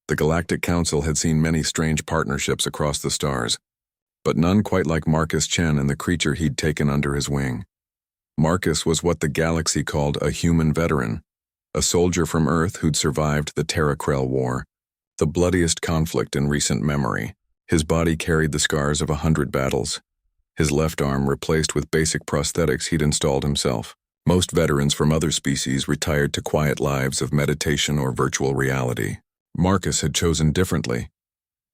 The Galactic Council had seen many strange partnerships across the stars, but none quite like Marcus Chen and the creature he'd taken under his wing. Marcus was what the galaxy called a human veteran, a soldier from Earth who'd survived the Terra-Krell War, the bloodiest conflict in recent memory. His body carried the scars of 100 battles, his left arm replaced with basic prosthetics he'd installed himself. Most veterans from other species retired to quiet lives of meditation or virtual reality. Marcus had chosen differently.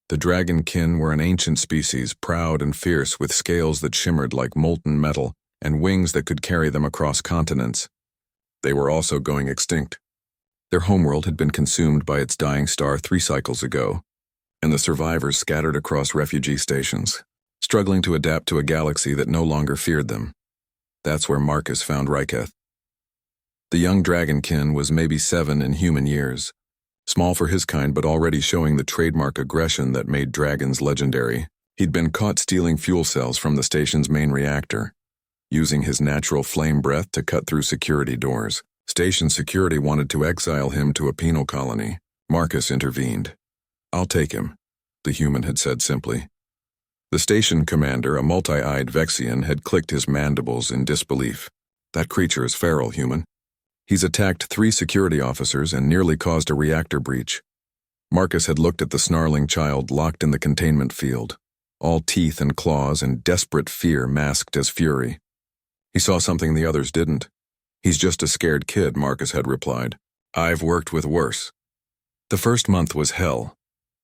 The dragonkin were an ancient species, proud and fierce, with scales that shimmered like molten metal and wings that could carry them across continents. They were also going extinct. Their homeworld had been consumed by its dying star 3 cycles ago, and the survivors scattered across refugee stations, struggling to adapt to a galaxy that no longer feared them. That's where Marcus found Ryketh. The young dragonkin was maybe 7 in human years, small for his kind but already showing the trademark aggression that made dragons legendary. He'd been caught stealing fuel cells from the station's main reactor, using his natural flame breath to cut through security doors. Station security wanted to exile him to a penal colony. Marcus intervened. "I'll take him," the human had said simply. The station commander, a multi-eyed Vexian, had clicked his mandibles in disbelief. "That creature is feral, human. He's attacked 3 security officers and nearly caused a reactor breach." Marcus had looked at the snarling child locked in the containment field, all teeth and claws and desperate fear masked as fury. He saw something the others didn't. "He's just a scared kid," Marcus had replied. "I've worked with worse." The first month was hell.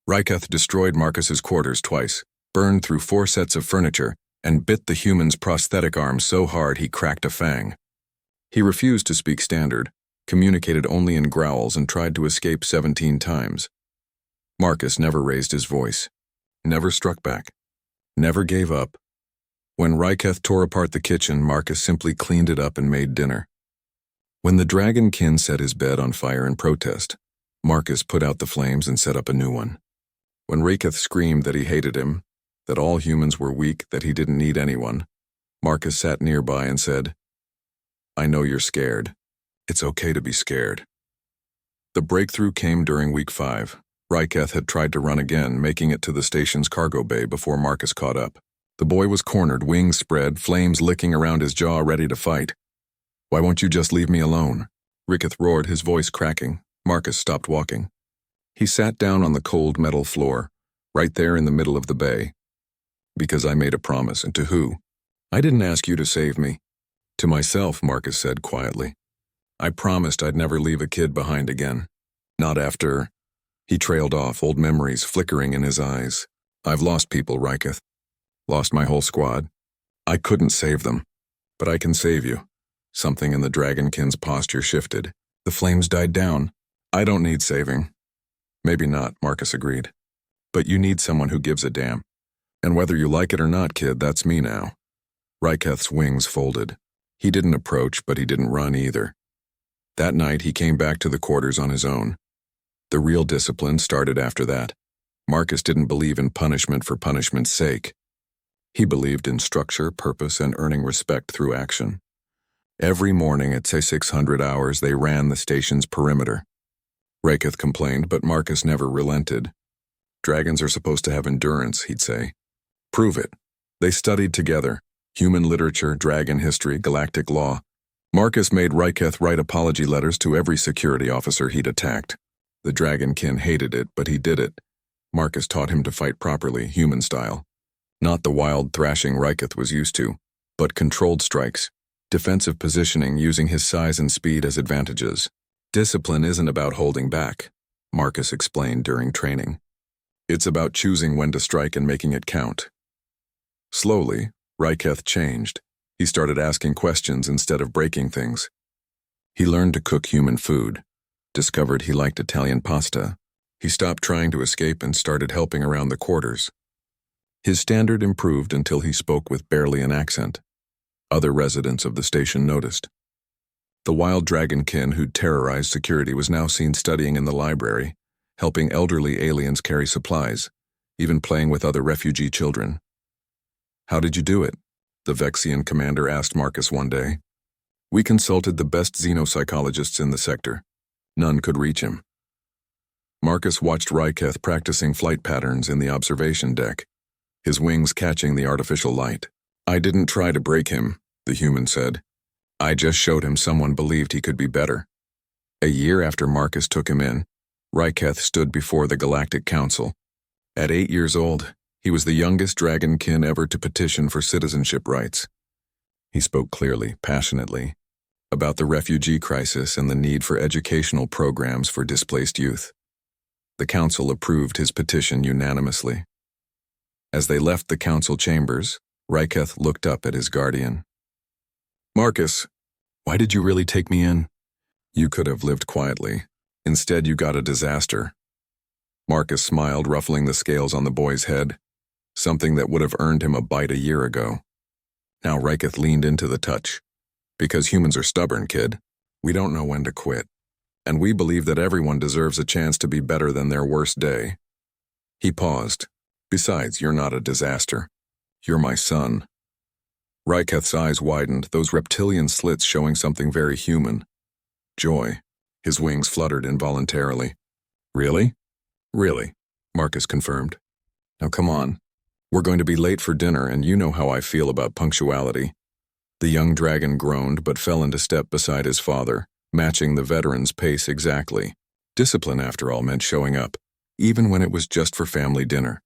Ryketh destroyed Marcus's quarters twice, burned through 4 sets of furniture, and bit the human's prosthetic arm so hard he cracked a fang. He refused to speak standard, communicated only in growls, and tried to escape 17 times. Marcus never raised his voice, never struck back, never gave up. When Ryketh tore apart the kitchen, Marcus simply cleaned it up and made dinner. When the dragonkin set his bed on fire in protest, Marcus put out the flames and set up a new one. When Ryketh screamed that he hated him, that all humans were weak, that he didn't need anyone, Marcus sat nearby and said, "I know you're scared. It's okay to be scared." The breakthrough came during week 5. Ryketh had tried to run again, making it to the station's cargo bay before Marcus caught up. The boy was cornered, wings spread, flames licking around his jaw, ready to fight. "Why won't you just leave me alone?" Ryketh roared, his voice cracking. Marcus stopped walking. He sat down on the cold metal floor, right there in the middle of the bay. "Because I made a promise, and to who? I didn't ask you to save me." "To myself," Marcus said quietly. "I promised I'd never leave a kid behind again. Not after—" He trailed off, old memories flickering in his eyes. "I've lost people, Ryketh. Lost my whole squad. I couldn't save them. But I can save you." Something in the dragonkin's posture shifted. The flames died down. "I don't need saving." "Maybe not," Marcus agreed. "But you need someone who gives a damn. And whether you like it or not, kid, that's me now." Ryketh's wings folded. He didn't approach, but he didn't run either. That night, he came back to the quarters on his own. The real discipline started after that. Marcus didn't believe in punishment for punishment's sake. He believed in structure, purpose, and earning respect through action. Every morning at say 600 hours, they ran the station's perimeter. Ryketh complained, but Marcus never relented. "Dragons are supposed to have endurance," he'd say. "Prove it." They studied together. Human literature, dragon history, galactic law. Marcus made Ryketh write apology letters to every security officer he'd attacked. The dragonkin hated it, but he did it. Marcus taught him to fight properly, human style. Not the wild thrashing Ryketh was used to, but controlled strikes, defensive positioning using his size and speed as advantages. "Discipline isn't about holding back," Marcus explained during training. "It's about choosing when to strike and making it count." Slowly, Ryketh changed. He started asking questions instead of breaking things. He learned to cook human food, discovered he liked Italian pasta. He stopped trying to escape and started helping around the quarters. His standard improved until he spoke with barely an accent. Other residents of the station noticed. The wild dragonkin who'd terrorized security was now seen studying in the library, helping elderly aliens carry supplies, even playing with other refugee children. "How did you do it?" the Vexian commander asked Marcus one day. "We consulted the best xenopsychologists in the sector. None could reach him." Marcus watched Ryketh practicing flight patterns in the observation deck, his wings catching the artificial light. "I didn't try to break him," the human said. "I just showed him someone believed he could be better." A year after Marcus took him in, Ryketh stood before the Galactic Council. At 8 years old, he was the youngest dragonkin ever to petition for citizenship rights. He spoke clearly, passionately, about the refugee crisis and the need for educational programs for displaced youth. The council approved his petition unanimously. As they left the council chambers, Ryketh looked up at his guardian. "Marcus, why did you really take me in? You could have lived quietly. Instead, you got a disaster." Marcus smiled, ruffling the scales on the boy's head, something that would have earned him a bite a year ago. Now Ryketh leaned into the touch. "Because humans are stubborn, kid. We don't know when to quit. And we believe that everyone deserves a chance to be better than their worst day." He paused. "Besides, you're not a disaster. You're my son." Ryketh's eyes widened, those reptilian slits showing something very human. Joy. His wings fluttered involuntarily. "Really?" "Really," Marcus confirmed. "Now come on. We're going to be late for dinner, and you know how I feel about punctuality." The young dragon groaned but fell into step beside his father, matching the veteran's pace exactly. Discipline, after all, meant showing up, even when it was just for family dinner.